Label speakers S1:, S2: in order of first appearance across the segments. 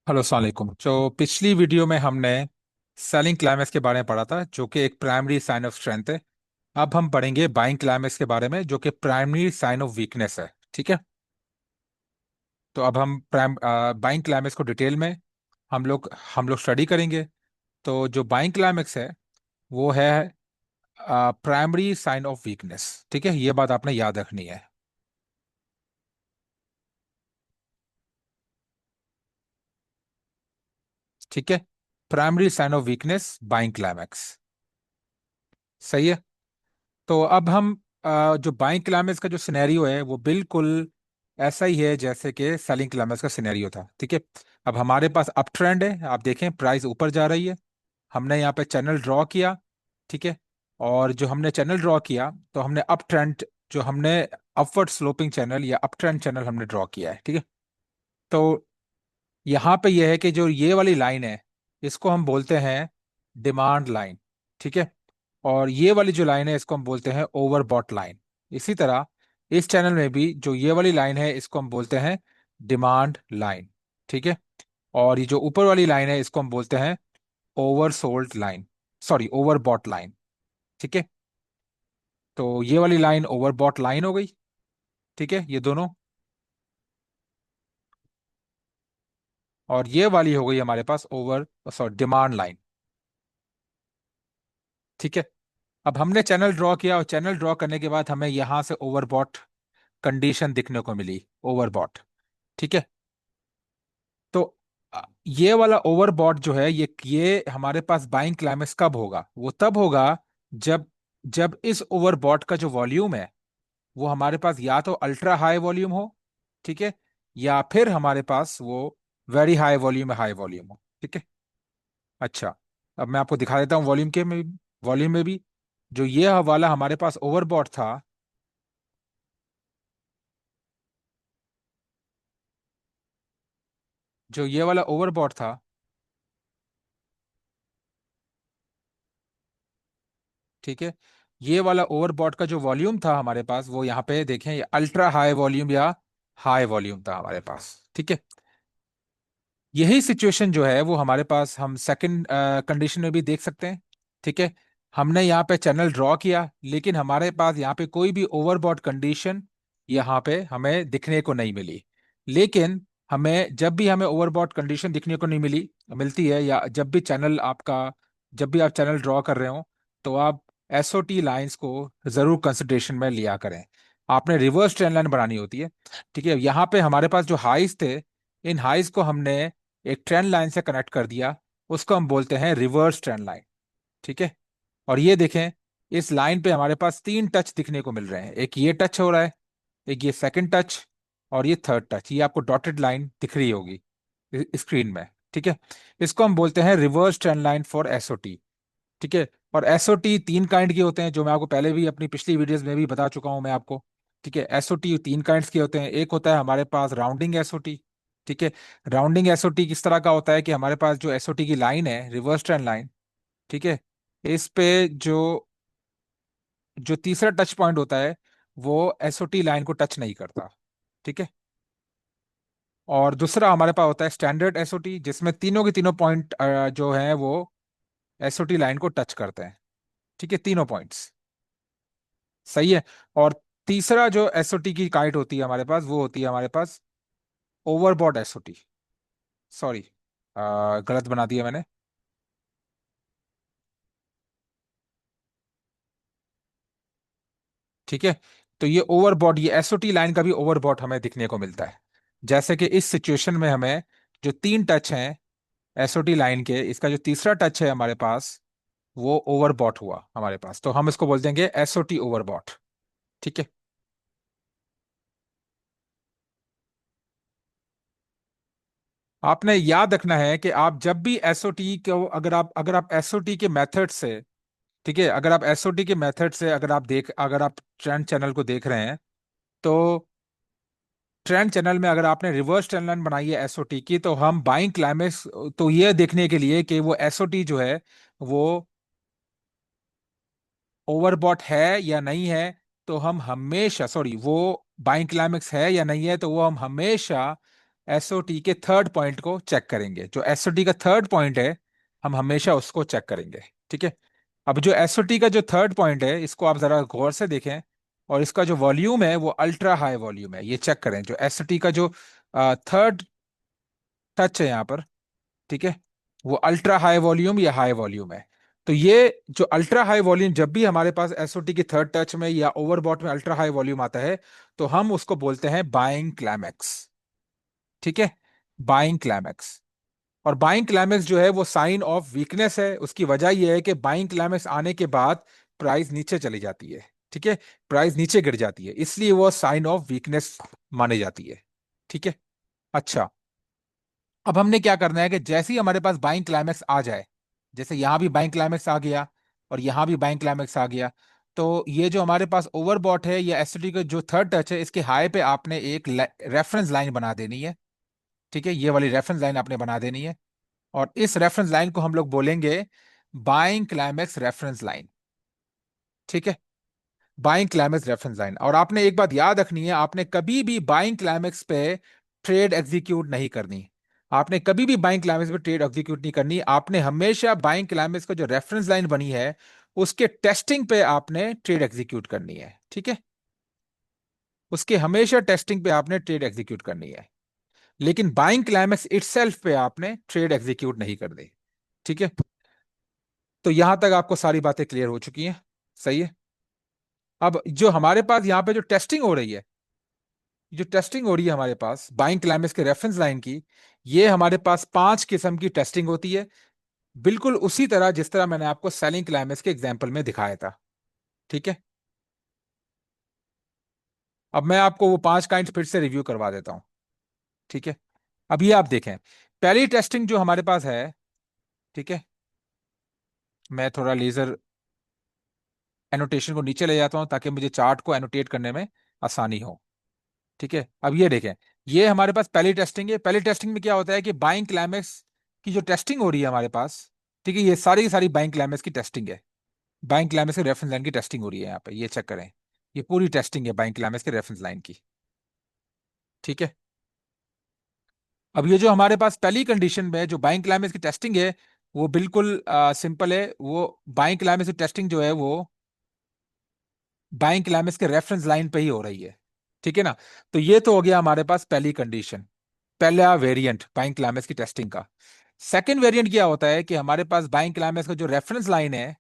S1: Hello अस्सलाम वालेकुम। तो पिछली वीडियो में हमने सेलिंग क्लाइमेक्स के बारे में पढ़ा था, जो कि एक प्राइमरी साइन ऑफ स्ट्रेंथ है। अब हम पढ़ेंगे बाइंग क्लाइमेक्स के बारे में, जो कि प्राइमरी साइन ऑफ वीकनेस है। ठीक है। तो अब हम बाइंग क्लाइमेक्स को डिटेल में हम लोग स्टडी करेंगे। तो जो बाइंग क्लाइमेक्स है वो है प्राइमरी साइन ऑफ वीकनेस। ठीक है, ये बात आपने याद रखनी है। ठीक है। Primary sign of weakness buying climax. सही है। तो अब हम जो बाइंग क्लाइमेक्स का जो सिनेरियो है वो बिल्कुल ऐसा ही है जैसे कि सेलिंग क्लाइमेक्स का सिनेरियो था। ठीक है। अब हमारे पास अप ट्रेंड है, आप देखें प्राइस ऊपर जा रही है। हमने यहाँ पे चैनल ड्रॉ किया। ठीक है। और जो हमने चैनल ड्रॉ किया तो हमने अप ट्रेंड, जो हमने अपवर्ड स्लोपिंग चैनल या अप ट्रेंड चैनल हमने ड्रॉ किया है। ठीक है। तो यहाँ पे यह है कि जो ये वाली लाइन है इसको हम बोलते हैं डिमांड लाइन। ठीक है। और ये वाली जो लाइन है इसको हम बोलते हैं ओवरबॉट लाइन। इसी तरह इस चैनल में भी जो ये वाली लाइन है इसको हम बोलते हैं डिमांड लाइन। ठीक है। और ये जो ऊपर वाली लाइन है इसको हम बोलते हैं oversold line, sorry overbought line. ठीक है। तो ये वाली लाइन ओवरबॉट लाइन हो गई। ठीक है, ये दोनों। और ये वाली हो गई हमारे पास ओवर, सॉरी डिमांड लाइन। ठीक है। अब हमने चैनल ड्रॉ किया और चैनल ड्रॉ करने के बाद हमें यहां से ओवरबॉट कंडीशन दिखने को मिली, ओवरबॉट। ठीक है। तो ये वाला ओवरबॉट जो है ये हमारे पास बाइंग क्लाइमेक्स कब होगा? वो तब होगा जब जब इस ओवरबॉट का जो वॉल्यूम है वो हमारे पास या तो अल्ट्रा हाई वॉल्यूम हो। ठीक है। या फिर हमारे पास वो very high volume, high volume हो। ठीक है। अच्छा, अब मैं आपको दिखा देता हूँ वॉल्यूम में भी जो ये वाला हमारे पास ओवरबॉट था। जो ये वाला ओवरबॉट था, ठीक है, ये वाला ओवरबॉट का जो वॉल्यूम था हमारे पास, वो यहाँ पे देखें, ये अल्ट्रा हाई वॉल्यूम या हाई वॉल्यूम था हमारे पास। ठीक है। यही सिचुएशन जो है वो हमारे पास हम सेकंड कंडीशन में भी देख सकते हैं। ठीक है। हमने यहाँ पे चैनल ड्रॉ किया लेकिन हमारे पास यहाँ पे कोई भी ओवरबॉट कंडीशन यहाँ पे हमें दिखने को नहीं मिली। लेकिन हमें जब भी हमें ओवरबॉट कंडीशन दिखने को नहीं मिलती है, या जब भी आप चैनल ड्रॉ कर रहे हो, तो आप एसओटी लाइंस को जरूर कंसिडरेशन में लिया करें। आपने रिवर्स ट्रेंड लाइन बनानी होती है। ठीक है। यहाँ पे हमारे पास जो हाइस थे, इन हाइस को हमने एक ट्रेंड लाइन से कनेक्ट कर दिया। उसको हम बोलते हैं रिवर्स ट्रेंड लाइन। ठीक है। और ये देखें, इस लाइन पे हमारे पास तीन टच दिखने को मिल रहे हैं। एक ये टच हो रहा है, एक ये सेकंड टच, और ये थर्ड टच। ये आपको डॉटेड लाइन दिख रही होगी स्क्रीन में। ठीक है। इसको हम बोलते हैं reverse trend line for SOT. ठीक है। और एसओटी तीन काइंड के होते हैं, जो मैं आपको पहले भी अपनी पिछली वीडियोस में भी बता चुका हूं मैं आपको। ठीक है। एसओटी तीन काइंड्स के होते हैं। एक होता है हमारे पास राउंडिंग एसओटी। ठीक है। राउंडिंग एसओटी किस तरह का होता है कि हमारे पास जो एसओटी की लाइन है, रिवर्स ट्रेंड लाइन, ठीक है, इस पे जो तीसरा टच पॉइंट होता है वो एसओटी लाइन को टच नहीं करता। ठीक है। और दूसरा हमारे पास होता है स्टैंडर्ड एसओटी, जिसमें तीनों के तीनों पॉइंट जो है वो एसओटी लाइन को टच करते हैं। ठीक है, तीनों पॉइंट्स। सही है। और तीसरा जो एसओटी की काइट होती है हमारे पास, वो होती है हमारे पास ओवरबॉट एसओटी। सॉरी, गलत बना दिया मैंने। ठीक है। तो ये ओवरबॉट, ये एसओटी लाइन का भी ओवरबॉट हमें दिखने को मिलता है। जैसे कि इस सिचुएशन में हमें जो तीन टच हैं एसओटी लाइन के, इसका जो तीसरा टच है हमारे पास वो ओवरबॉट हुआ हमारे पास, तो हम इसको बोल देंगे एसओटी ओवरबॉट। ठीक है। आपने याद रखना है कि आप जब भी एसओटी को, अगर आप एसओटी के मेथड से, ठीक है, अगर आप ट्रेंड चैनल को देख रहे हैं, तो ट्रेंड चैनल में अगर आपने रिवर्स ट्रेंड लाइन बनाई है एसओटी की, तो हम बाइंग क्लाइमेक्स, तो ये देखने के लिए कि वो एसओटी जो है वो ओवरबॉट है या नहीं है, तो हम हमेशा, सॉरी, वो बाइंग क्लाइमेक्स है या नहीं है, तो वो हम हमेशा एसओटी के थर्ड पॉइंट को चेक करेंगे। जो एसओटी का थर्ड पॉइंट है हम हमेशा उसको चेक करेंगे। ठीक है। अब जो एसओटी का जो थर्ड पॉइंट है इसको आप जरा गौर से देखें, और इसका जो वॉल्यूम है वो अल्ट्रा हाई वॉल्यूम है, ये चेक करें। जो एसओटी का जो थर्ड टच है यहाँ पर, ठीक है, वो अल्ट्रा हाई वॉल्यूम या हाई वॉल्यूम है। तो ये जो अल्ट्रा हाई वॉल्यूम, जब भी हमारे पास एसओटी की थर्ड टच में या ओवरबॉट में अल्ट्रा हाई वॉल्यूम आता है तो हम उसको बोलते हैं बाइंग क्लाइमैक्स। ठीक है, बाइंग क्लाइमैक्स। और बाइंग क्लाइमैक्स जो है वो साइन ऑफ वीकनेस है। उसकी वजह यह है कि बाइंग क्लाइमैक्स आने के बाद प्राइस नीचे चली जाती है। ठीक है, प्राइस नीचे गिर जाती है, इसलिए वो साइन ऑफ वीकनेस मानी जाती है। ठीक है। अच्छा, अब हमने क्या करना है कि जैसे ही हमारे पास बाइंग क्लाइमैक्स आ जाए, जैसे यहां भी बाइंग क्लाइमैक्स आ गया और यहां भी बाइंग क्लाइमैक्स आ गया, तो ये जो हमारे पास ओवरबॉट है या एसटी का जो थर्ड टच है, इसके हाई पे आपने एक रेफरेंस लाइन बना देनी है। ठीक है, ये वाली रेफरेंस लाइन आपने बना देनी है, और इस रेफरेंस लाइन को हम लोग बोलेंगे बाइंग क्लाइमैक्स रेफरेंस लाइन। ठीक है, बाइंग क्लाइमैक्स रेफरेंस लाइन। और आपने एक बात याद रखनी है, आपने कभी भी बाइंग क्लाइमैक्स पे ट्रेड एग्जीक्यूट नहीं करनी। आपने कभी भी बाइंग क्लाइमैक्स पे ट्रेड एग्जीक्यूट नहीं करनी। आपने हमेशा बाइंग क्लाइमैक्स का जो रेफरेंस लाइन बनी है उसके टेस्टिंग पे आपने ट्रेड एग्जीक्यूट करनी है। ठीक है, उसके हमेशा टेस्टिंग पे आपने ट्रेड एग्जीक्यूट करनी है, लेकिन बाइंग क्लाइमैक्स इटसेल्फ पे आपने ट्रेड एग्जीक्यूट नहीं करनी। ठीक है, तो यहां तक आपको सारी बातें क्लियर हो चुकी हैं। सही है। अब जो हमारे पास यहाँ पे जो टेस्टिंग हो रही है, जो टेस्टिंग हो रही है हमारे पास बाइंग क्लाइमेक्स के रेफरेंस लाइन की, ये हमारे पास 5 किस्म की टेस्टिंग होती है, बिल्कुल उसी तरह जिस तरह मैंने आपको सेलिंग क्लाइमेक्स के एग्जांपल में दिखाया था। ठीक है, अब मैं आपको वो 5 काइंड फिर से रिव्यू करवा देता हूं। ठीक है, अब ये आप देखें, पहली टेस्टिंग जो हमारे पास है, ठीक है, मैं थोड़ा लेजर एनोटेशन को नीचे ले जाता हूं ताकि मुझे चार्ट को एनोटेट करने में आसानी हो। ठीक है, अब ये देखें, ये हमारे पास पहली टेस्टिंग है। पहली टेस्टिंग में क्या होता है कि बाइंग क्लाइमेक्स की जो टेस्टिंग हो रही है हमारे पास, ठीक है, ये सारी की सारी बाइंग क्लाइमेक्स की टेस्टिंग है। बाइंग क्लाइमेक्स के रेफरेंस लाइन की टेस्टिंग हो रही है यहाँ पे, ये चेक करें, ये पूरी टेस्टिंग है बाइंग क्लाइमेक्स के रेफरेंस लाइन की। ठीक है, अब ये जो हमारे पास पहली कंडीशन में जो बाइंग क्लाइमेक्स की टेस्टिंग है वो बिल्कुल सिंपल है। वो बाइंग क्लाइमेक्स की टेस्टिंग जो है वो बाइंग क्लाइमेक्स के रेफरेंस लाइन पे ही हो रही है। ठीक है ना, तो ये तो हो गया हमारे पास पहली कंडीशन, पहला वेरिएंट बाइंग क्लाइमेक्स की टेस्टिंग का। सेकंड वेरिएंट क्या होता है कि हमारे पास बाइंग क्लाइमेक्स का जो रेफरेंस लाइन है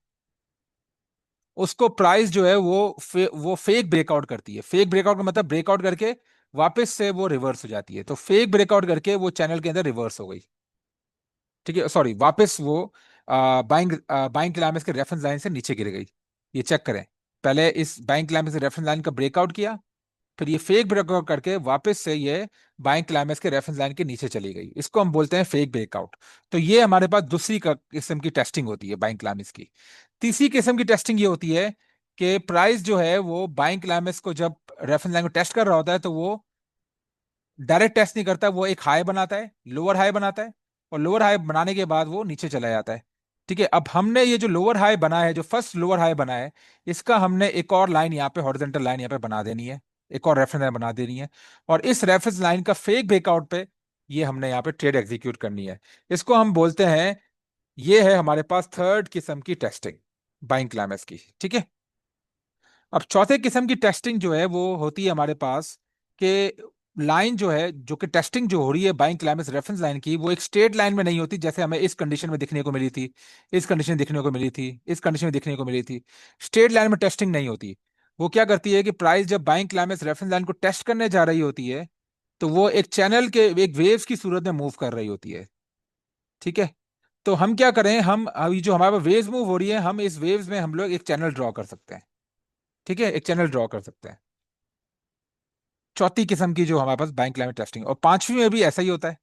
S1: उसको प्राइस जो है वो फेक ब्रेकआउट करती है। फेक ब्रेकआउट का मतलब ब्रेकआउट करके वापस से वो रिवर्स हो जाती है। तो फेक ब्रेकआउट करके वो चैनल के अंदर रिवर्स हो गई। ठीक है, सॉरी, वापस वो बाइंग बाइंग क्लाइमेक्स के रेफरेंस लाइन से नीचे गिर गई। ये चेक करें, पहले इस बाइंग क्लाइमेक्स के रेफरेंस लाइन का ब्रेकआउट किया, फिर ये फेक ब्रेकआउट करके वापस से ये बाइंग क्लाइमेक्स के रेफरेंस लाइन के नीचे चली गई। इसको हम बोलते हैं फेक ब्रेकआउट। तो ये हमारे पास दूसरी किस्म की टेस्टिंग होती है बाइंग क्लाइमेक्स की। तीसरी किस्म की टेस्टिंग ये होती है कि प्राइस जो है वो बाइंग क्लाइमेक्स को जब रेफरेंस लाइन को टेस्ट कर रहा होता है तो वो डायरेक्ट टेस्ट नहीं करता, वो एक हाई बनाता है, लोअर हाई बनाता है, और लोअर हाई बनाने के बाद वो नीचे चला जाता है। ठीक है, अब हमने ये जो लोअर हाई बना है, जो फर्स्ट लोअर हाई बना है, इसका हमने एक और लाइन यहाँ पे हॉरिजॉन्टल लाइन यहाँ पे बना देनी है, एक और रेफरेंस लाइन बना देनी है, और इस रेफरेंस लाइन का फेक ब्रेकआउट पे ये हमने यहाँ पे ट्रेड एग्जीक्यूट करनी है। इसको हम बोलते हैं, ये है हमारे पास थर्ड किस्म की टेस्टिंग बाइंग क्लाइमेक्स की। ठीक है, अब चौथे किस्म की टेस्टिंग जो है वो होती है हमारे पास कि लाइन जो है, जो कि टेस्टिंग जो हो रही है बाइंग क्लाइमेक्स रेफरेंस लाइन की, वो एक स्ट्रेट लाइन में नहीं होती जैसे हमें इस कंडीशन में दिखने को मिली थी, इस कंडीशन में दिखने को मिली थी, इस कंडीशन में दिखने को मिली थी। स्ट्रेट लाइन में टेस्टिंग नहीं होती। वो क्या करती है कि प्राइस जब बाइंग क्लाइमेक्स रेफरेंस लाइन को टेस्ट करने जा रही होती है तो वो एक चैनल के एक वेव्स की सूरत में मूव कर रही होती है। ठीक है, तो हम क्या करें, हम अभी जो हमारे वेव्स मूव हो रही है, हम इस वेव्स में हम लोग एक चैनल ड्रॉ कर सकते हैं। ठीक है, एक चैनल ड्रॉ कर सकते हैं। चौथी किस्म की जो हमारे पास बैंक क्लाइमेट टेस्टिंग, और पांचवी में भी ऐसा ही होता है।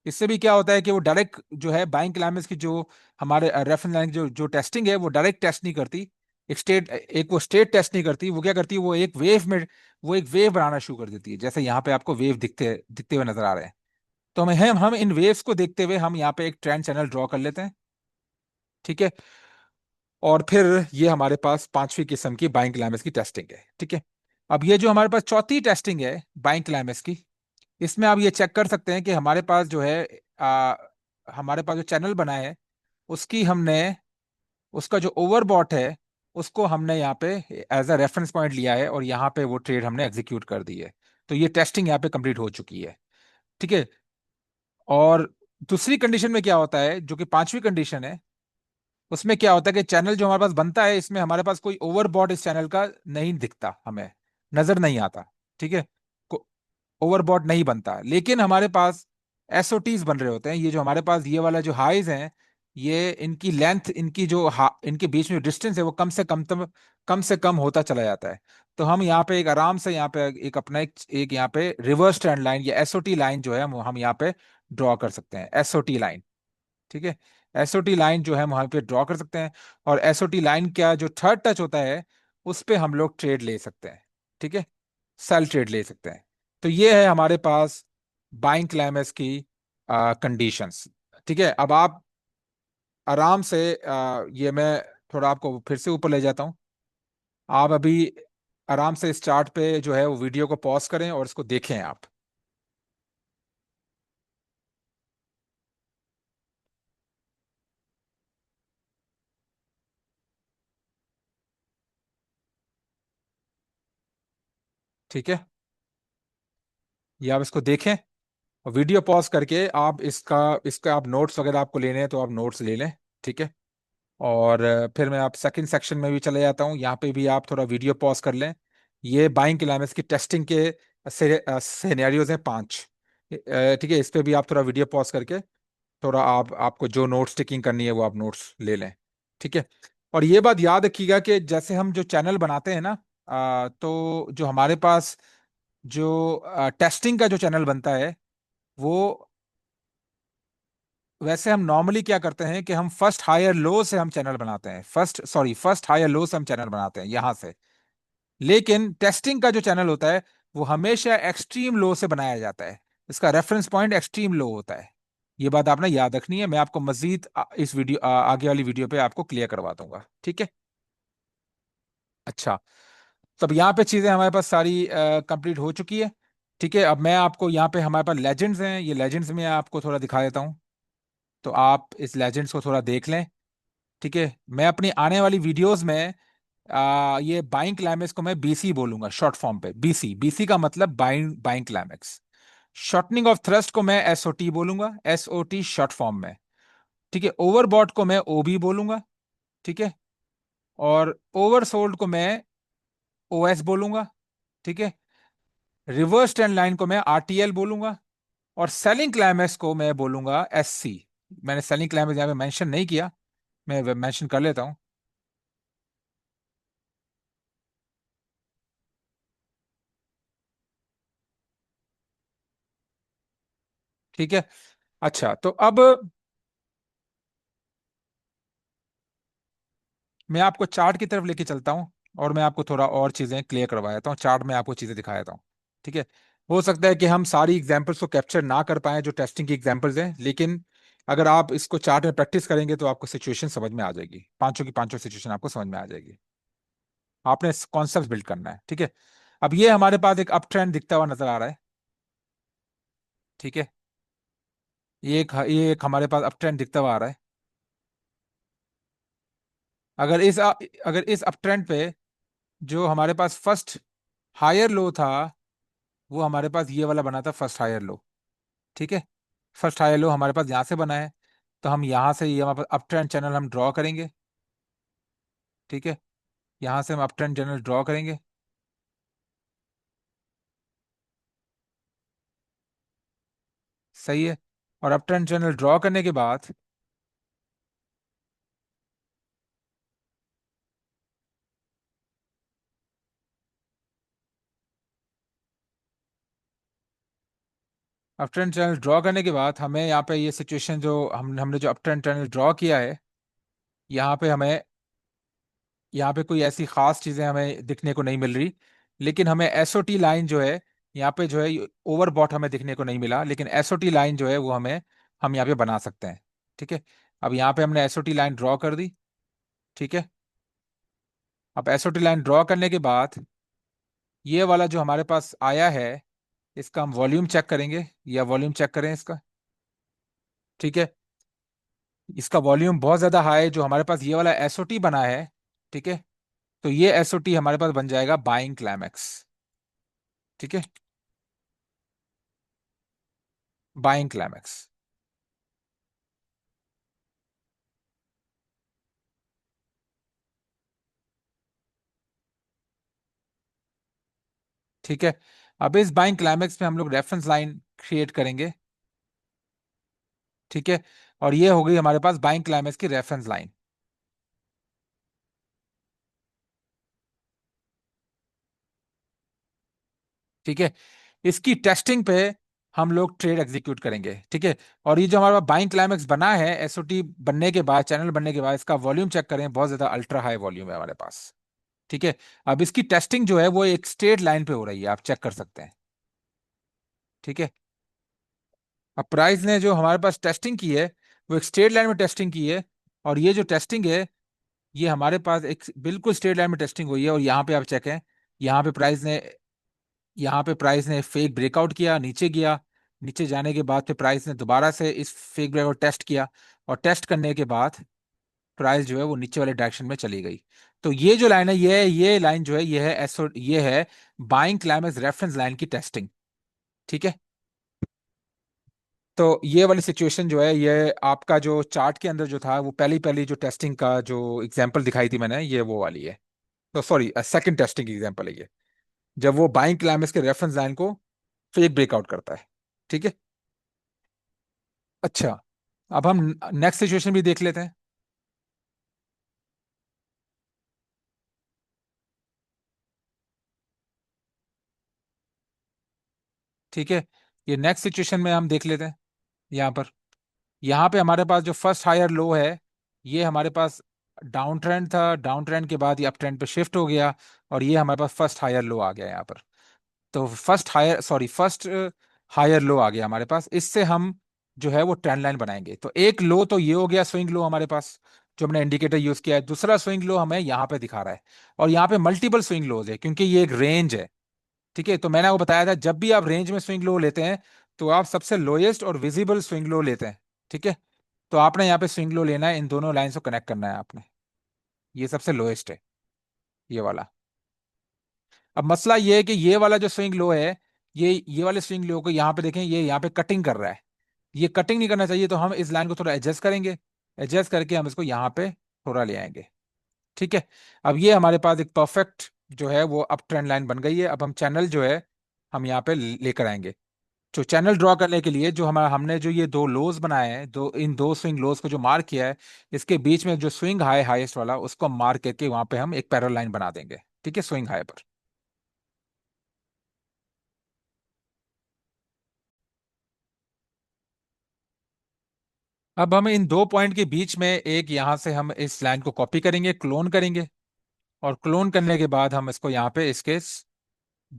S1: इससे भी क्या होता है कि वो डायरेक्ट जो है बैंक क्लाइमेट की जो हमारे रेफरेंस लाइन जो जो टेस्टिंग है वो डायरेक्ट टेस्ट नहीं करती, एक वो स्टेट टेस्ट नहीं करती। वो क्या करती है, वो एक वेव में, वो एक वेव बनाना शुरू कर देती है। जैसे यहाँ पे आपको वेव दिखते दिखते हुए नजर आ रहे हैं, तो हम इन वेव्स को देखते हुए हम यहाँ पे एक ट्रेंड चैनल ड्रॉ कर लेते हैं। ठीक है, और फिर ये हमारे पास पांचवी किस्म की बाइंग क्लाइमेक्स की टेस्टिंग है। ठीक है, अब ये जो हमारे पास चौथी टेस्टिंग है बाइंग क्लाइमेक्स की, इसमें आप ये चेक कर सकते हैं कि हमारे पास जो है आ, हमारे पास जो चैनल बना है उसकी हमने उसका जो ओवरबॉट है उसको हमने यहाँ पे एज अ रेफरेंस पॉइंट लिया है और यहाँ पे वो ट्रेड हमने एग्जीक्यूट कर दी है। तो ये टेस्टिंग यहाँ पे कंप्लीट हो चुकी है। ठीक है। और दूसरी कंडीशन में क्या होता है, जो कि पांचवी कंडीशन है, उसमें क्या होता है कि चैनल जो हमारे पास बनता है इसमें हमारे पास कोई ओवरबॉट इस चैनल का नहीं दिखता, हमें नजर नहीं आता। ठीक है। ओवरबॉट नहीं बनता, लेकिन हमारे पास एसओटीज बन रहे होते हैं। ये जो हमारे पास ये वाला जो हाइज हैं, ये इनकी लेंथ, इनकी जो इनके बीच में डिस्टेंस है वो कम से कम होता चला जाता है। तो हम यहाँ पे एक आराम से यहाँ पे एक अपना एक यहाँ पे रिवर्स ट्रेंड लाइन या एसओटी लाइन जो है हम यहाँ पे ड्रॉ कर सकते हैं, एसओटी लाइन। ठीक है। एसओटी लाइन जो है हम वहां पे ड्रॉ कर सकते हैं। और एसओटी लाइन का जो थर्ड टच होता है उस पे हम लोग ट्रेड ले सकते हैं। ठीक है। सेल ट्रेड ले सकते हैं। तो ये है हमारे पास बाइंग क्लाइमेक्स की कंडीशंस। ठीक है। अब आप आराम से ये मैं थोड़ा आपको फिर से ऊपर ले जाता हूँ। आप अभी आराम से इस चार्ट पे जो है वो वीडियो को पॉज करें और इसको देखें आप। ठीक है। ये आप इसको देखें और वीडियो पॉज करके आप इसका इसका आप नोट्स वगैरह आपको लेने हैं तो आप नोट्स ले लें। ठीक है। और फिर मैं आप सेकंड सेक्शन में भी चले जाता हूँ, यहाँ पे भी आप थोड़ा वीडियो पॉज कर लें। ये बाइंग क्लाइमेक्स की टेस्टिंग के सिनेरियोज हैं 5। ठीक है। इस पे भी आप थोड़ा वीडियो पॉज करके थोड़ा आपको जो नोट्स टेकिंग करनी है वो आप नोट्स ले लें। ठीक है। और ये बात याद रखिएगा कि जैसे हम जो चैनल बनाते हैं ना, तो जो हमारे पास जो टेस्टिंग का जो चैनल बनता है वो, वैसे हम नॉर्मली क्या करते हैं कि हम फर्स्ट हायर लो से हम चैनल बनाते हैं, फर्स्ट हायर लो से हम चैनल बनाते हैं यहां से। लेकिन टेस्टिंग का जो चैनल होता है वो हमेशा एक्सट्रीम लो से बनाया जाता है। इसका रेफरेंस पॉइंट एक्सट्रीम लो होता है। ये बात आपने याद रखनी है। मैं आपको मजीद इस वीडियो आगे वाली वीडियो पे आपको क्लियर करवा दूंगा। ठीक है। अच्छा। तब यहाँ पे चीजें हमारे पास सारी कंप्लीट हो चुकी है। ठीक है। अब मैं आपको यहाँ पे हमारे पास लेजेंड्स हैं, ये लेजेंड्स में आपको थोड़ा दिखा देता हूँ। तो आप इस लेजेंड्स को थोड़ा देख लें। ठीक है। मैं अपनी आने वाली वीडियोस में ये बाइंग क्लाइमेक्स को मैं बीसी बोलूंगा शॉर्ट फॉर्म पे। बीसी, बीसी का मतलब buying buying climax. Shortening of thrust को मैं एसओटी बोलूंगा, एसओटी शॉर्ट फॉर्म में। ठीक है। ओवरबॉट को मैं ओबी बोलूंगा। ठीक है। और ओवरसोल्ड को मैं ओएस बोलूंगा। ठीक है। रिवर्स ट्रेंड लाइन को मैं आरटीएल बोलूंगा। और सेलिंग क्लाइमेक्स को मैं बोलूंगा एससी। मैंने सेलिंग क्लाइमेक्स यहाँ पे मेंशन नहीं किया, मैं मेंशन कर लेता हूं। ठीक है। अच्छा, तो अब मैं आपको चार्ट की तरफ लेके चलता हूँ और मैं आपको थोड़ा और चीजें क्लियर करवा देता हूँ, चार्ट में आपको चीजें दिखा देता हूँ। ठीक है। हो सकता है कि हम सारी एग्जांपल्स को कैप्चर ना कर पाए जो टेस्टिंग की एग्जांपल्स हैं, लेकिन अगर आप इसको चार्ट में प्रैक्टिस करेंगे तो आपको सिचुएशन समझ में आ जाएगी, पांचों की पांचों सिचुएशन आपको समझ में आ जाएगी। आपने कॉन्सेप्ट बिल्ड करना है। ठीक है। अब ये हमारे पास एक अप ट्रेंड दिखता हुआ नजर आ रहा है। ठीक है। ये एक हमारे पास अप ट्रेंड दिखता हुआ आ रहा है। अगर अगर इस अप ट्रेंड पे जो हमारे पास फर्स्ट हायर लो था वो हमारे पास ये वाला बना था फर्स्ट हायर लो। ठीक है। फर्स्ट हायर लो हमारे पास यहाँ से बना है। तो हम यहाँ से ये हमारे पास अप ट्रेंड चैनल हम ड्रॉ करेंगे। ठीक है। यहाँ से हम अप ट्रेंड चैनल ड्रॉ करेंगे। सही है। और अप ट्रेंड चैनल ड्रॉ करने के बाद अप ट्रेंड चैनल ड्रॉ करने के बाद हमें यहाँ पे ये सिचुएशन जो हमने जो अप ट्रेंड चैनल ड्रॉ किया है, यहाँ पे हमें यहाँ पे कोई ऐसी खास चीजें हमें दिखने को नहीं मिल रही। लेकिन हमें एसओटी लाइन जो है यहाँ पे जो है ओवरबॉट हमें दिखने को नहीं मिला, लेकिन एसओटी लाइन जो है वो हम यहाँ पे बना सकते हैं। ठीक है। अब यहाँ पे हमने एसओटी लाइन ड्रॉ कर दी। ठीक है। अब एसओटी लाइन ड्रॉ करने के बाद ये वाला जो हमारे पास आया है इसका हम वॉल्यूम चेक करेंगे, या वॉल्यूम चेक करें इसका। ठीक है, इसका वॉल्यूम बहुत ज्यादा हाई है, जो हमारे पास ये वाला एसओटी बना है। ठीक है, तो ये एसओटी हमारे पास बन जाएगा बाइंग क्लाइमैक्स। ठीक है, बाइंग क्लाइमैक्स। ठीक है, अब इस बाइंग क्लाइमैक्स में हम लोग रेफरेंस लाइन क्रिएट करेंगे। ठीक है, और ये हो गई हमारे पास बाइंग क्लाइमैक्स की रेफरेंस लाइन। ठीक है, इसकी टेस्टिंग पे हम लोग ट्रेड एग्जीक्यूट करेंगे। ठीक है, और ये जो हमारा बाइंग क्लाइमैक्स बना है एसओटी बनने के बाद, चैनल बनने के बाद, इसका वॉल्यूम चेक करें, बहुत ज्यादा अल्ट्रा हाई वॉल्यूम है हमारे पास। ठीक है, अब इसकी टेस्टिंग जो है वो एक स्ट्रेट लाइन पे हो रही है, आप चेक कर सकते हैं। ठीक है, अब प्राइस ने जो हमारे पास टेस्टिंग की है वो एक स्ट्रेट लाइन में टेस्टिंग की है, और ये जो टेस्टिंग है ये हमारे पास एक बिल्कुल स्ट्रेट लाइन में टेस्टिंग हुई है। और यहाँ पे आप चेक है, यहाँ पे प्राइस ने यहाँ पे प्राइस ने फेक ब्रेकआउट किया, नीचे गया, नीचे जाने के बाद फिर प्राइस ने दोबारा से इस फेक ब्रेकआउट टेस्ट किया, और टेस्ट करने के बाद प्राइस जो है वो नीचे वाले डायरेक्शन में चली गई। तो ये जो लाइन है, ये लाइन जो है ये है एसओ, ये है बाइंग क्लाइमेक्स रेफरेंस लाइन की टेस्टिंग। ठीक है, तो ये वाली सिचुएशन जो है, ये आपका जो चार्ट के अंदर जो था, वो पहली पहली जो टेस्टिंग का जो एग्जांपल दिखाई थी मैंने, ये वो वाली है। तो सॉरी, सेकंड टेस्टिंग एग्जांपल है ये, जब वो बाइंग क्लाइमेक्स के रेफरेंस लाइन को फेक ब्रेकआउट करता है। ठीक है, अच्छा, अब हम नेक्स्ट सिचुएशन भी देख लेते हैं। ठीक है, ये नेक्स्ट सिचुएशन में हम देख लेते हैं। यहाँ पे हमारे पास जो फर्स्ट हायर लो है, ये हमारे पास डाउन ट्रेंड था, डाउन ट्रेंड के बाद ये अप ट्रेंड पे शिफ्ट हो गया, और ये हमारे पास फर्स्ट हायर लो आ गया यहाँ पर। तो फर्स्ट हायर लो आ गया हमारे पास, इससे हम जो है वो ट्रेंड लाइन बनाएंगे। तो एक लो तो ये हो गया, स्विंग लो हमारे पास, जो हमने इंडिकेटर यूज किया है। दूसरा स्विंग लो हमें यहाँ पे दिखा रहा है, और यहाँ पे मल्टीपल स्विंग लोज है, क्योंकि ये एक रेंज है। ठीक है, तो मैंने आपको बताया था, जब भी आप रेंज में स्विंग लो लेते हैं तो आप सबसे लोएस्ट और विजिबल स्विंग लो लेते हैं। ठीक है, तो आपने यहाँ पे स्विंग लो लेना है, इन दोनों लाइन को कनेक्ट करना है आपने। ये सबसे लोएस्ट है, ये वाला। अब मसला ये है कि ये वाला जो स्विंग लो है, ये वाले स्विंग लो को यहाँ पे देखें, ये यहाँ पे कटिंग कर रहा है। ये कटिंग नहीं करना चाहिए, तो हम इस लाइन को थोड़ा एडजस्ट करेंगे, एडजस्ट करके हम इसको यहाँ पे थोड़ा ले आएंगे। ठीक है, अब ये हमारे पास एक परफेक्ट जो है वो अप ट्रेंड लाइन बन गई है। अब हम चैनल जो है हम यहाँ पे लेकर आएंगे। तो चैनल ड्रॉ करने के लिए जो हमने जो ये दो लोज बनाए हैं, इन दो स्विंग लोज को जो मार्क किया है, इसके बीच में जो स्विंग हाई हाईएस्ट वाला, उसको मार्क करके वहां पे हम एक पैरेलल लाइन बना देंगे। ठीक है, स्विंग हाई पर। अब हम इन दो पॉइंट के बीच में एक यहां से हम इस लाइन को कॉपी करेंगे, क्लोन करेंगे, और क्लोन करने के बाद हम इसको यहाँ पे इसके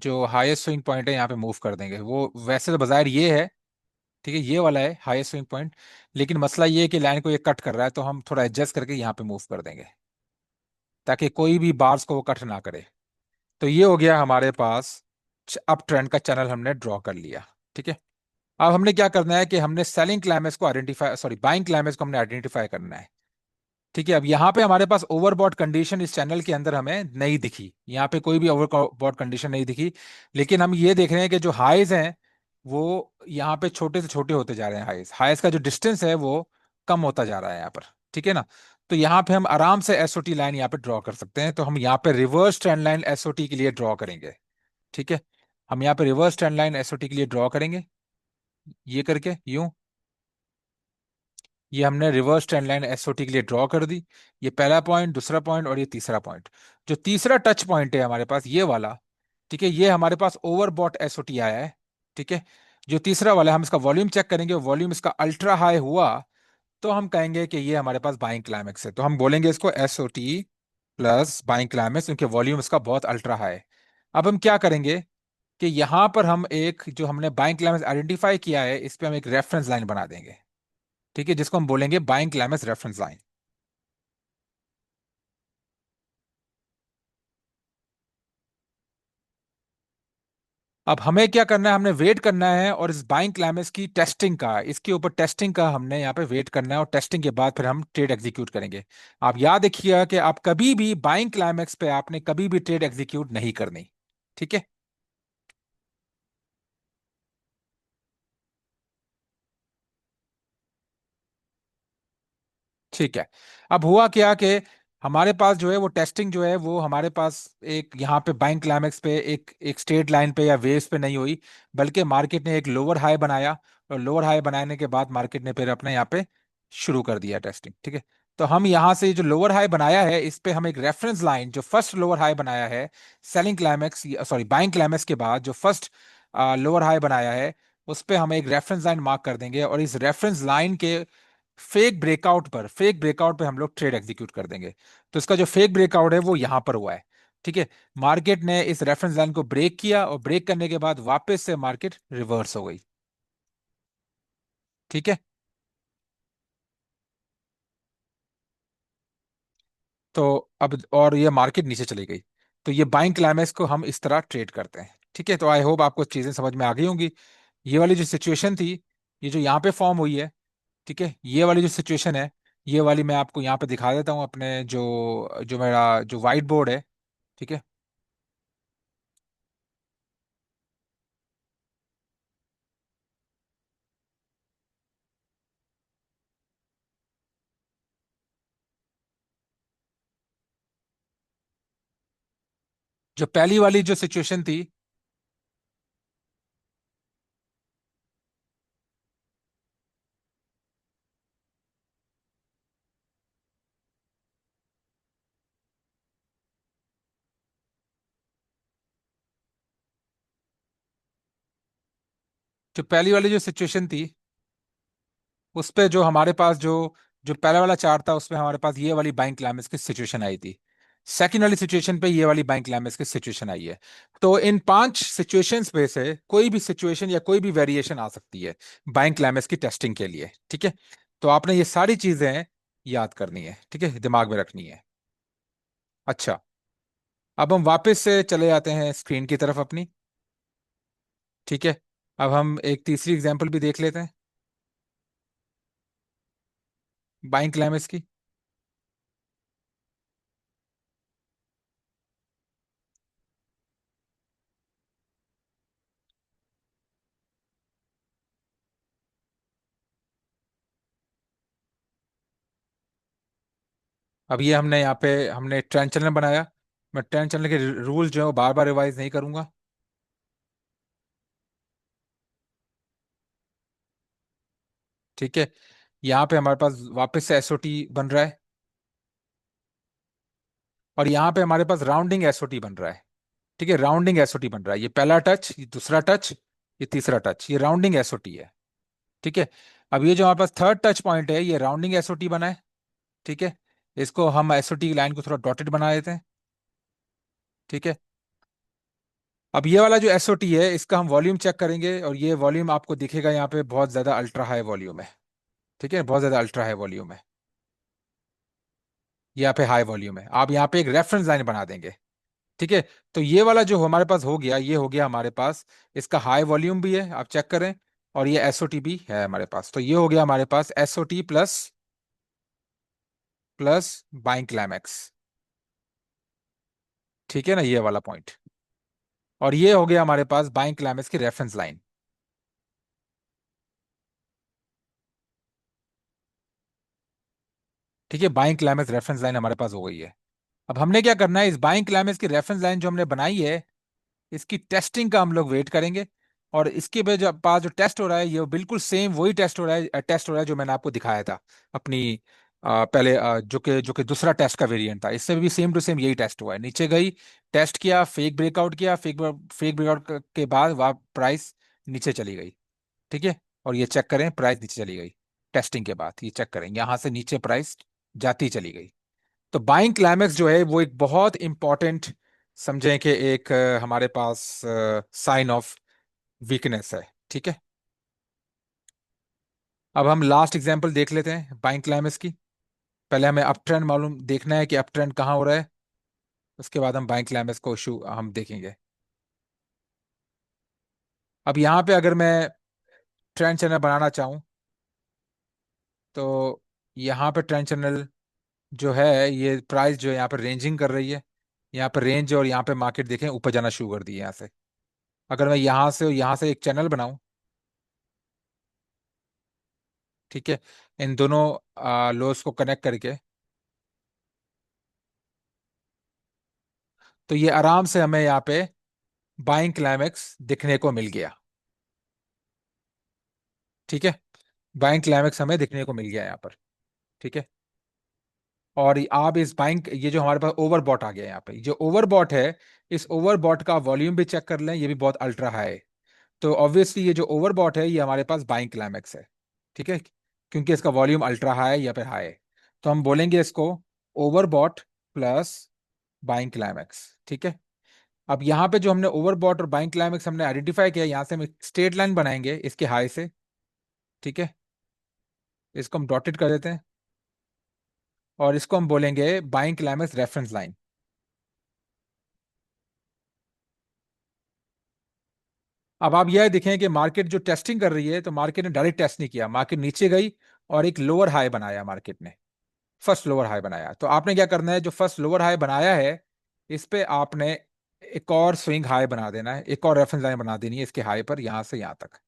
S1: जो हाईएस्ट स्विंग पॉइंट है यहाँ पे मूव कर देंगे। वो वैसे तो बाजार ये है, ठीक है, ये वाला है हाईएस्ट स्विंग पॉइंट, लेकिन मसला ये है कि लाइन को ये कट कर रहा है, तो हम थोड़ा एडजस्ट करके यहाँ पे मूव कर देंगे, ताकि कोई भी बार्स को वो कट ना करे। तो ये हो गया हमारे पास, अप ट्रेंड का चैनल हमने ड्रॉ कर लिया। ठीक है, अब हमने क्या करना है कि हमने सेलिंग क्लाइमेक्स को आइडेंटिफाई, सॉरी बाइंग क्लाइमेक्स को हमने आइडेंटिफाई करना है। ठीक है, अब यहाँ पे हमारे पास ओवरबॉट कंडीशन इस चैनल के अंदर हमें नहीं दिखी, यहाँ पे कोई भी ओवरबॉट कंडीशन नहीं दिखी, लेकिन हम ये देख रहे हैं कि जो हाईज हैं वो यहाँ पे छोटे से छोटे होते जा रहे हैं। हाईज हाईज का जो डिस्टेंस है वो कम होता जा रहा है यहाँ पर। ठीक है ना, तो यहाँ पे हम आराम से एसओटी लाइन यहाँ पे ड्रॉ कर सकते हैं। तो हम यहाँ पे रिवर्स ट्रेंड लाइन एसओटी के लिए ड्रॉ करेंगे। ठीक है, हम यहाँ पे रिवर्स ट्रेंड लाइन एसओटी के लिए ड्रॉ करेंगे, ये करके यूं। ये हमने रिवर्स ट्रेंड लाइन एसओटी के लिए ड्रॉ कर दी। ये पहला पॉइंट, दूसरा पॉइंट, और ये तीसरा पॉइंट। जो तीसरा टच पॉइंट है हमारे पास, ये वाला, ठीक है, ये हमारे पास ओवरबॉट एसओटी आया है। ठीक है, जो तीसरा वाला है, हम इसका वॉल्यूम चेक करेंगे, वॉल्यूम इसका अल्ट्रा हाई हुआ, तो हम कहेंगे कि ये हमारे पास बाइंग क्लाइमेक्स है। तो हम बोलेंगे इसको एसओटी प्लस बाइंग क्लाइमेक्स, क्योंकि वॉल्यूम इसका बहुत अल्ट्रा हाई है। अब हम क्या करेंगे कि यहां पर हम एक जो हमने बाइंग क्लाइमेक्स आइडेंटिफाई किया है, इस पे हम एक रेफरेंस लाइन बना देंगे। ठीक है, जिसको हम बोलेंगे बाइंग क्लाइमेक्स रेफरेंस लाइन। अब हमें क्या करना है, हमने वेट करना है, और इस बाइंग क्लाइमेक्स की टेस्टिंग का, इसके ऊपर टेस्टिंग का हमने यहाँ पे वेट करना है, और टेस्टिंग के बाद फिर हम ट्रेड एग्जीक्यूट करेंगे। आप याद रखिएगा कि आप कभी भी बाइंग क्लाइमेक्स पे आपने कभी भी ट्रेड एग्जीक्यूट नहीं करनी। ठीक है। ठीक है। अब हुआ क्या कि हमारे पास जो है वो टेस्टिंग जो है वो हमारे पास एक यहाँ पे बाइंग क्लाइमेक्स पे एक एक स्ट्रेट लाइन पे या वेव्स पे नहीं हुई, बल्कि मार्केट ने एक लोअर हाई बनाया, और लोअर हाई बनाने के बाद मार्केट ने फिर अपने यहाँ पे शुरू कर दिया टेस्टिंग। ठीक है। तो हम यहाँ से जो लोअर हाई बनाया है इस पे हम एक रेफरेंस लाइन, जो फर्स्ट लोअर हाई बनाया है selling climax, sorry buying climax के बाद जो फर्स्ट लोअर हाई बनाया है, उस पे हम एक रेफरेंस लाइन मार्क कर देंगे, और इस रेफरेंस लाइन के फेक ब्रेकआउट पे हम लोग ट्रेड एग्जीक्यूट कर देंगे। तो इसका जो फेक ब्रेकआउट है वो यहां पर हुआ है। ठीक है। मार्केट ने इस रेफरेंस लाइन को ब्रेक किया, और ब्रेक करने के बाद वापस से मार्केट रिवर्स हो गई। ठीक है। तो अब और ये मार्केट नीचे चली गई। तो ये बाइंग क्लाइमेक्स को हम इस तरह ट्रेड करते हैं। ठीक है। तो आई होप आपको चीजें समझ में आ गई होंगी। ये वाली जो सिचुएशन थी, ये जो यहाँ पे फॉर्म हुई है, ठीक है, ये वाली जो सिचुएशन है, ये वाली मैं आपको यहाँ पे दिखा देता हूँ अपने जो जो मेरा जो व्हाइट बोर्ड है। ठीक है। जो पहली वाली जो सिचुएशन थी, जो पहली वाली जो सिचुएशन थी, उस पे जो हमारे पास जो जो पहला वाला चार्ट था उसमें हमारे पास ये वाली बाइंग क्लाइमेक्स की सिचुएशन आई थी। सेकंड वाली सिचुएशन पे ये वाली बाइंग क्लाइमेक्स की सिचुएशन आई है। तो इन 5 सिचुएशंस में से कोई भी सिचुएशन या कोई भी वेरिएशन आ सकती है बाइंग क्लाइमेक्स की टेस्टिंग के लिए। ठीक है। तो आपने ये सारी चीजें याद करनी है, ठीक है, दिमाग में रखनी है। अच्छा। अब हम वापस से चले जाते हैं स्क्रीन की तरफ अपनी। ठीक है। अब हम एक तीसरी एग्जांपल भी देख लेते हैं बाइंग क्लाइमेक्स की। अब ये हमने यहाँ पे हमने ट्रेंड चैनल बनाया। मैं ट्रेंड चैनल के रूल जो है वो बार बार रिवाइज नहीं करूंगा। ठीक है। यहाँ पे हमारे पास वापस से एसओटी बन रहा है, और यहाँ पे हमारे पास राउंडिंग एसओटी बन रहा है। ठीक है। राउंडिंग एसओटी बन रहा है, ये पहला टच, ये दूसरा टच, ये तीसरा टच, ये राउंडिंग एसओटी है। ठीक है। अब ये जो हमारे पास थर्ड टच पॉइंट है ये राउंडिंग एसओटी बना है। ठीक है। इसको हम एसओटी की लाइन को थोड़ा डॉटेड बना देते हैं। ठीक है। अब ये वाला जो एसओटी है इसका हम वॉल्यूम चेक करेंगे, और ये वॉल्यूम आपको दिखेगा यहाँ पे बहुत ज्यादा अल्ट्रा हाई वॉल्यूम है। ठीक है। बहुत ज्यादा अल्ट्रा हाई वॉल्यूम है। यहाँ पे हाई वॉल्यूम है। आप यहाँ पे एक रेफरेंस लाइन बना देंगे। ठीक है। तो ये वाला जो हमारे पास हो गया, ये हो गया हमारे पास, इसका हाई वॉल्यूम भी है, आप चेक करें, और ये एसओटी भी है हमारे पास। तो ये हो गया हमारे पास SOT plus plus buying climax. ठीक है ना, ये वाला पॉइंट। और ये हो गया हमारे पास बाइंग क्लाइमैक्स की रेफरेंस लाइन। ठीक है। बाइंग क्लाइमैक्स रेफरेंस लाइन हमारे पास हो गई है। अब हमने क्या करना है, इस बाइंग क्लाइमैक्स की रेफरेंस लाइन जो हमने बनाई है इसकी टेस्टिंग का हम लोग वेट करेंगे। और इसके बाद जो पास जो टेस्ट हो रहा है ये बिल्कुल सेम वही टेस्ट हो रहा है जो मैंने आपको दिखाया था अपनी पहले, जो कि दूसरा टेस्ट का वेरिएंट था, इससे भी सेम टू सेम यही टेस्ट हुआ है। नीचे गई, टेस्ट किया, फेक ब्रेकआउट किया, फेक ब्रेकआउट के बाद वह प्राइस नीचे चली गई। ठीक है। और ये चेक करें, प्राइस नीचे चली गई। टेस्टिंग के बाद ये चेक करें, यहां से नीचे प्राइस जाती चली गई। तो बाइंग क्लाइमेक्स जो है वो एक बहुत इंपॉर्टेंट, समझें कि एक हमारे पास साइन ऑफ वीकनेस है। ठीक है। अब हम लास्ट एग्जांपल देख लेते हैं बाइंग क्लाइमेक्स की। पहले हमें अप ट्रेंड मालूम देखना है कि अप ट्रेंड कहाँ हो रहा है, उसके बाद हम बाइंग क्लाइमेक्स को इशू हम देखेंगे। अब यहाँ पे अगर मैं ट्रेंड चैनल बनाना चाहूँ, तो यहाँ पे ट्रेंड चैनल जो है, ये प्राइस जो है यहाँ पे रेंजिंग कर रही है। यहाँ पे रेंज और यहाँ पे मार्केट देखें ऊपर जाना शुरू कर दी है यहाँ से। अगर मैं यहाँ से एक चैनल बनाऊं, ठीक है, इन दोनों लोस को कनेक्ट करके, तो ये आराम से हमें यहाँ पे बाइंग क्लाइमेक्स दिखने को मिल गया। ठीक है, बाइंग क्लाइमेक्स हमें दिखने को मिल गया यहाँ पर। ठीक है, और आप इस बाइंग, ये जो हमारे पास ओवरबॉट आ गया है यहाँ पे, जो ओवरबॉट है, इस ओवरबॉट का वॉल्यूम भी चेक कर लें, ये भी बहुत अल्ट्रा हाई है। तो ऑब्वियसली ये जो ओवरबॉट है, ये हमारे पास बाइंग क्लाइमेक्स है। ठीक है, क्योंकि इसका वॉल्यूम अल्ट्रा हाई है या फिर हाई है। तो हम बोलेंगे इसको ओवरबॉट प्लस बाइंग क्लाइमेक्स। ठीक है, अब यहाँ पे जो हमने ओवरबॉट और बाइंग क्लाइमेक्स हमने आइडेंटिफाई किया, यहाँ से हम एक स्ट्रेट लाइन बनाएंगे इसके हाई से। ठीक है, इसको हम डॉटेड कर देते हैं, और इसको हम बोलेंगे बाइंग क्लाइमेक्स रेफरेंस लाइन। अब आप यह देखें कि मार्केट जो टेस्टिंग कर रही है, तो मार्केट ने डायरेक्ट टेस्ट नहीं किया, मार्केट नीचे गई और एक लोअर हाई बनाया मार्केट ने। फर्स्ट लोअर हाई बनाया, तो आपने क्या करना है, जो फर्स्ट लोअर हाई बनाया है, इस पे आपने एक और स्विंग हाई बना देना है, एक और रेफरेंस लाइन बना देनी है इसके हाई पर, यहां से यहां तक।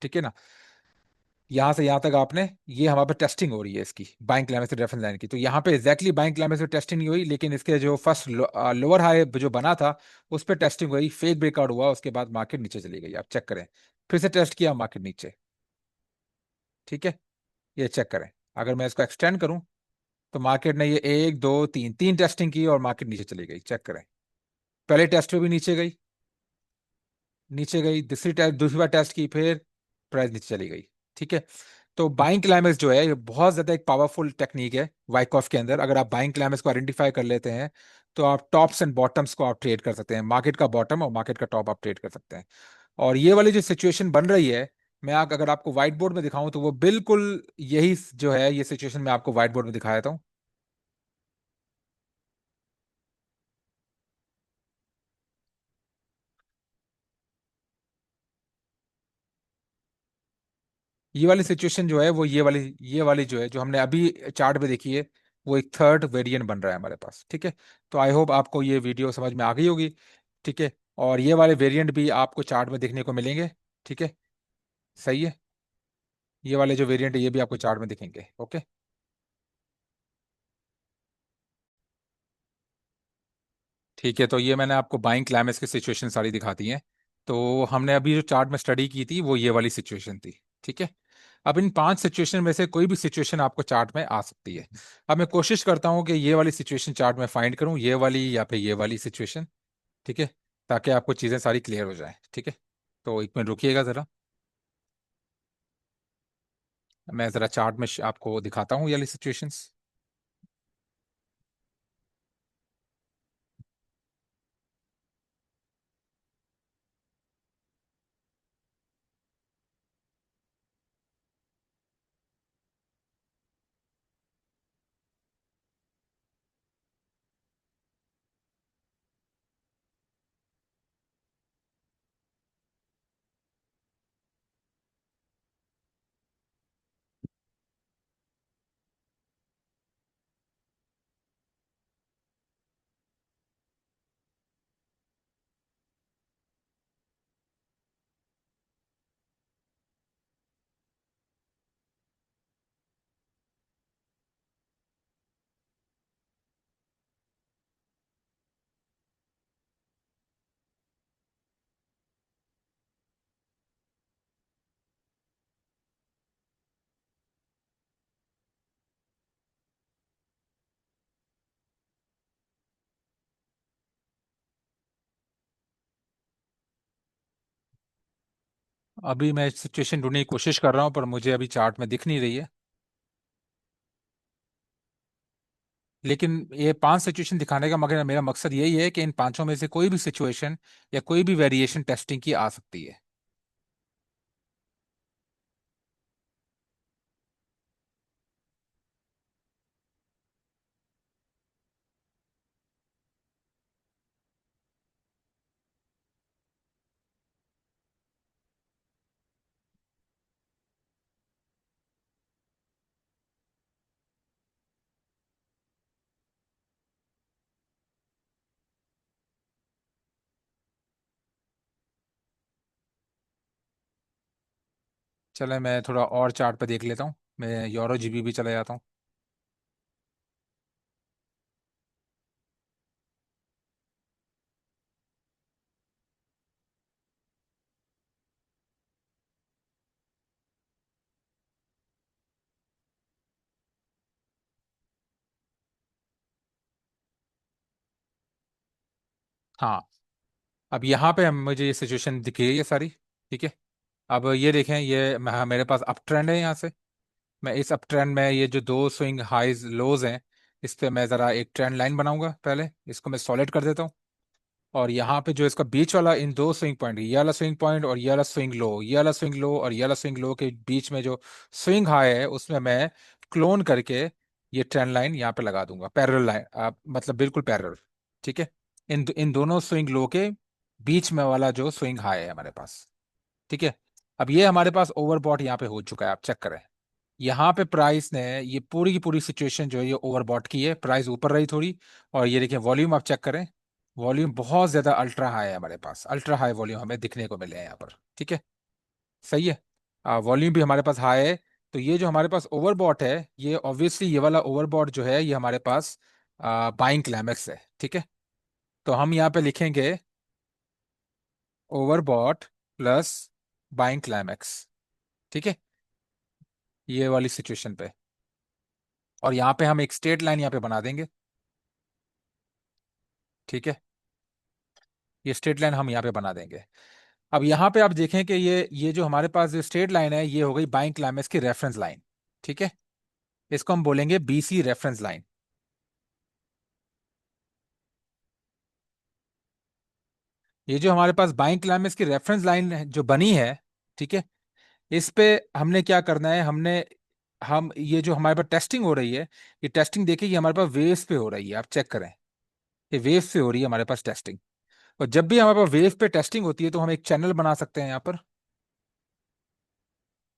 S1: ठीक है ना, यहां से यहां तक आपने, ये हमारे पे टेस्टिंग हो रही है इसकी बाइंग क्लाइमेक्स रेफरेंस लाइन की। तो यहाँ पे एग्जैक्टली बाइंग क्लाइमेक्स पे टेस्टिंग नहीं हुई, लेकिन इसके जो फर्स्ट लोअर हाई जो बना था, उस पर टेस्टिंग हुई, फेक ब्रेकआउट हुआ, उसके बाद मार्केट नीचे चली गई। आप चेक करें, फिर से टेस्ट किया, मार्केट नीचे। ठीक है, ये चेक करें। अगर मैं इसको एक्सटेंड करूं, तो मार्केट ने ये एक दो तीन तीन टेस्टिंग की और मार्केट नीचे चली गई। चेक करें, पहले टेस्ट में भी नीचे गई, नीचे गई, दूसरी बार टेस्ट की, फिर प्राइस नीचे चली गई। ठीक है, तो बाइंग क्लाइमेक्स जो है, ये बहुत ज्यादा एक पावरफुल टेक्निक है वाइकॉफ के अंदर। अगर आप बाइंग क्लाइमेक्स को आइडेंटिफाई कर लेते हैं, तो आप टॉप्स एंड बॉटम्स को आप ट्रेड कर सकते हैं, मार्केट का बॉटम और मार्केट का टॉप आप ट्रेड कर सकते हैं। और ये वाली जो सिचुएशन बन रही है, मैं अगर आपको व्हाइट बोर्ड में दिखाऊं, तो वो बिल्कुल यही जो है, ये सिचुएशन मैं आपको व्हाइट बोर्ड में दिखाया था। ये वाली सिचुएशन जो है, वो ये वाली जो है, जो हमने अभी चार्ट में देखी है, वो एक थर्ड वेरिएंट बन रहा है हमारे पास। ठीक है, तो आई होप आपको ये वीडियो समझ में आ गई होगी। ठीक है, और ये वाले वेरिएंट भी आपको चार्ट में देखने को मिलेंगे। ठीक है, सही है, ये वाले जो वेरिएंट है, ये भी आपको चार्ट में दिखेंगे। ओके, ठीक है, तो ये मैंने आपको बाइंग क्लाइमेक्स की सिचुएशन सारी दिखा दी है। तो हमने अभी जो चार्ट में स्टडी की थी, वो ये वाली सिचुएशन थी। ठीक है, अब इन 5 सिचुएशन में से कोई भी सिचुएशन आपको चार्ट में आ सकती है। अब मैं कोशिश करता हूँ कि ये वाली सिचुएशन चार्ट में फाइंड करूँ, ये वाली या फिर ये वाली सिचुएशन। ठीक है, ताकि आपको चीज़ें सारी क्लियर हो जाए। ठीक है, तो एक मिनट रुकिएगा ज़रा, मैं ज़रा चार्ट में आपको दिखाता हूँ ये वाली सिचुएशंस। अभी मैं सिचुएशन ढूंढने की कोशिश कर रहा हूँ, पर मुझे अभी चार्ट में दिख नहीं रही है। लेकिन ये 5 सिचुएशन दिखाने का मगर मेरा मकसद यही है कि इन पांचों में से कोई भी सिचुएशन या कोई भी वेरिएशन टेस्टिंग की आ सकती है। चले मैं थोड़ा और चार्ट पे देख लेता हूँ। मैं यूरो जीबी भी चला जाता हूँ। हाँ, अब यहाँ पे मुझे ये सिचुएशन दिख रही है सारी। ठीक है। अब ये देखें, ये मेरे पास अप ट्रेंड है यहाँ से। मैं इस अप ट्रेंड में ये जो दो स्विंग हाइज लोज हैं, इस पे मैं ज़रा एक ट्रेंड लाइन बनाऊंगा। पहले इसको मैं सॉलिड कर देता हूँ। और यहाँ पे जो इसका बीच वाला इन दो स्विंग पॉइंट, ये वाला स्विंग पॉइंट और ये वाला स्विंग लो, ये वाला स्विंग लो और ये वाला स्विंग लो के बीच में जो स्विंग हाई है, उसमें मैं क्लोन करके ये ट्रेंड लाइन यहाँ पे लगा दूंगा, पैरेलल लाइन, मतलब बिल्कुल पैरेलल। ठीक है। इन दोनों स्विंग लो के बीच में वाला जो स्विंग हाई है हमारे पास। ठीक है। अब ये हमारे पास ओवरबॉट यहाँ पे हो चुका है, आप चेक करें। यहाँ पे प्राइस ने ये पूरी की पूरी सिचुएशन जो है ये ओवरबॉट की है, प्राइस ऊपर रही थोड़ी। और ये देखिए वॉल्यूम आप चेक करें, वॉल्यूम बहुत ज्यादा अल्ट्रा हाई है हमारे पास, अल्ट्रा हाई वॉल्यूम हमें दिखने को मिले हैं यहाँ पर। ठीक है। सही है। वॉल्यूम भी हमारे पास हाई है। तो ये जो हमारे पास ओवरबॉट है, ये ऑब्वियसली ये वाला ओवरबॉट जो है ये हमारे पास बाइंग क्लाइमेक्स है। ठीक है। तो हम यहाँ पे लिखेंगे ओवरबॉट प्लस बाइंग क्लाइमेक्स। ठीक है, ये वाली सिचुएशन पे। और यहाँ पे हम एक स्ट्रेट लाइन यहाँ पे बना देंगे। ठीक है, ये स्ट्रेट लाइन हम यहाँ पे बना देंगे। अब यहाँ पे आप देखें कि ये जो हमारे पास जो स्ट्रेट लाइन है ये हो गई बाइंग क्लाइमेक्स की रेफरेंस लाइन। ठीक है, इसको हम बोलेंगे बीसी रेफरेंस लाइन। ये जो हमारे पास बाइंग क्लाइमेक्स की रेफरेंस लाइन जो बनी है, ठीक है, इस पे हमने क्या करना है, हम ये जो हमारे पास टेस्टिंग हो रही है, ये टेस्टिंग देखिए, ये हमारे पास वेव्स पे हो रही है, आप चेक करें। ये वेव्स पे हो रही है हमारे पास टेस्टिंग। और जब भी हमारे पास वेव पे टेस्टिंग होती है तो हम एक चैनल बना सकते हैं यहाँ पर।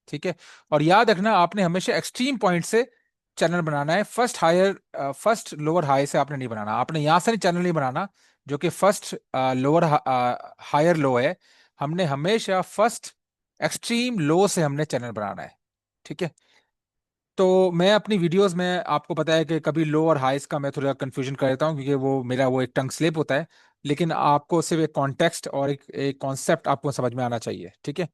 S1: ठीक है। और याद रखना, आपने हमेशा एक्सट्रीम पॉइंट से चैनल बनाना है, first higher first lower high से आपने नहीं बनाना, आपने यहां से नहीं चैनल नहीं बनाना जो कि फर्स्ट लोअर हायर लो है। हमने हमेशा फर्स्ट एक्सट्रीम लो से हमने चैनल बनाना है। ठीक है। तो मैं अपनी वीडियोस में आपको पता है कि कभी लो और हाइस का मैं थोड़ा कंफ्यूजन कर देता हूँ, क्योंकि वो मेरा वो एक टंग स्लिप होता है। लेकिन आपको सिर्फ एक कॉन्टेक्स्ट और एक कॉन्सेप्ट आपको समझ में आना चाहिए। ठीक है।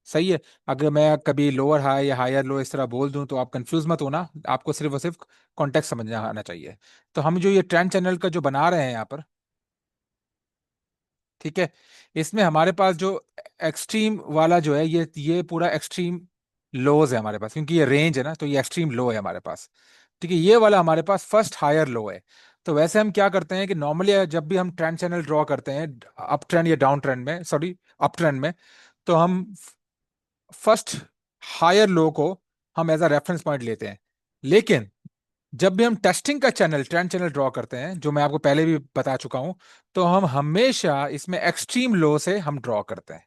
S1: सही है। अगर मैं कभी लोअर हाई या हायर लो इस तरह बोल दूं तो आप कंफ्यूज मत होना, आपको सिर्फ और सिर्फ कॉन्टेक्स्ट समझना आना चाहिए। तो हम जो ये ट्रेंड चैनल का जो बना रहे हैं यहाँ पर, ठीक है, इसमें हमारे पास जो एक्सट्रीम वाला जो है, ये पूरा एक्सट्रीम लोज है हमारे पास, क्योंकि ये रेंज है ना, तो ये एक्सट्रीम लो है हमारे पास। ठीक है, ये वाला हमारे पास फर्स्ट हायर लो है। तो वैसे हम क्या करते हैं कि नॉर्मली जब भी हम ट्रेंड चैनल ड्रॉ करते हैं अप ट्रेंड या डाउन ट्रेंड में, सॉरी अप ट्रेंड में, तो हम फर्स्ट हायर लो को हम एज अ रेफरेंस पॉइंट लेते हैं। लेकिन जब भी हम टेस्टिंग का चैनल ट्रेंड चैनल ड्रॉ करते हैं, जो मैं आपको पहले भी बता चुका हूं, तो हम हमेशा इसमें एक्सट्रीम लो से हम ड्रॉ करते हैं।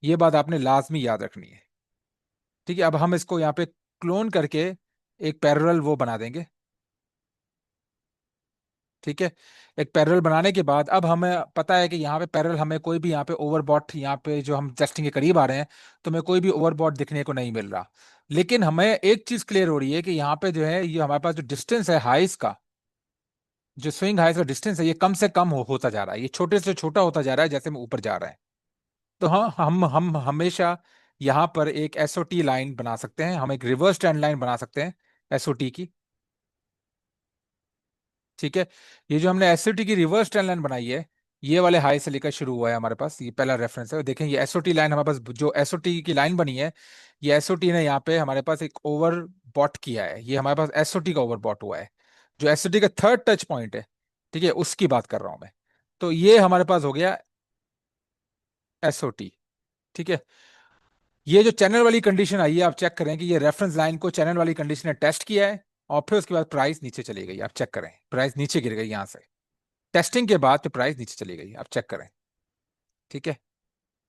S1: ये बात आपने लाजमी याद रखनी है। ठीक है। अब हम इसको यहाँ पे क्लोन करके एक पैरेलल वो बना देंगे। ठीक है। एक पैरेलल बनाने के बाद अब हमें पता है कि यहाँ पे पैरेलल हमें कोई भी यहाँ पे ओवरबॉट, यहाँ पे जो हम टेस्टिंग के करीब आ रहे हैं, तो हमें कोई भी ओवरबॉट दिखने को नहीं मिल रहा। लेकिन हमें एक चीज क्लियर हो रही है कि यहाँ पे जो है ये हमारे पास जो डिस्टेंस है हाइस का, जो स्विंग हाइस का डिस्टेंस है, ये कम से कम होता जा रहा है, ये छोटे से छोटा होता जा रहा है जैसे हम ऊपर जा रहे हैं। तो हाँ, हम हमेशा यहाँ पर एक एसओटी लाइन बना सकते हैं, हम एक रिवर्स ट्रेंड लाइन बना सकते हैं एसओटी की। ठीक है। ये जो हमने एसओटी की रिवर्स ट्रेंड लाइन बनाई है, ये वाले हाई से लेकर शुरू हुआ है हमारे पास, ये पहला रेफरेंस है। देखें ये एसओटी लाइन हमारे पास, जो एसओटी की लाइन बनी है, ये एसओटी ने यहाँ पे हमारे पास एक ओवर बॉट किया है, ये हमारे पास एसओटी का ओवर बॉट हुआ है, जो एसओटी का थर्ड टच पॉइंट है। ठीक है, उसकी बात कर रहा हूं मैं। तो ये हमारे पास हो गया एसओटी। ठीक है। ये जो चैनल वाली कंडीशन आई है, आप चेक करें कि ये रेफरेंस लाइन को चैनल वाली कंडीशन ने टेस्ट किया है, और फिर उसके बाद प्राइस नीचे चली गई, आप चेक करें, प्राइस नीचे गिर गई यहां से। टेस्टिंग के बाद फिर प्राइस नीचे चली गई, आप चेक करें। ठीक है।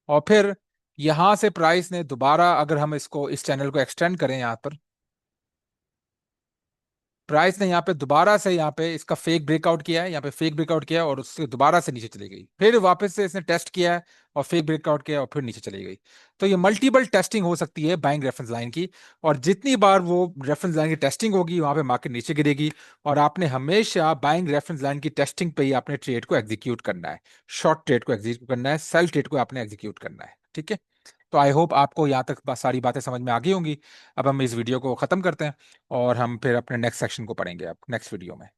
S1: और फिर यहां से प्राइस ने दोबारा, अगर हम इसको इस चैनल को एक्सटेंड करें यहां पर, प्राइस ने यहाँ पे दोबारा से यहाँ पे इसका फेक ब्रेकआउट किया है, यहाँ पे फेक ब्रेकआउट किया है और उससे दोबारा से नीचे चली गई, फिर वापस से इसने टेस्ट किया है और फेक ब्रेकआउट किया और फिर नीचे चली गई। तो ये मल्टीपल टेस्टिंग हो सकती है बाइंग रेफरेंस लाइन की, और जितनी बार वो रेफरेंस लाइन की टेस्टिंग होगी वहां पे मार्केट नीचे गिरेगी, और आपने हमेशा बाइंग रेफरेंस लाइन की टेस्टिंग पे ही अपने ट्रेड को एग्जीक्यूट करना है, शॉर्ट ट्रेड को एग्जीक्यूट करना है, सेल ट्रेड को आपने एग्जीक्यूट करना है। ठीक है, तो आई होप आपको यहाँ तक सारी बातें समझ में आ गई होंगी। अब हम इस वीडियो को खत्म करते हैं और हम फिर अपने नेक्स्ट सेक्शन को पढ़ेंगे अब नेक्स्ट वीडियो में।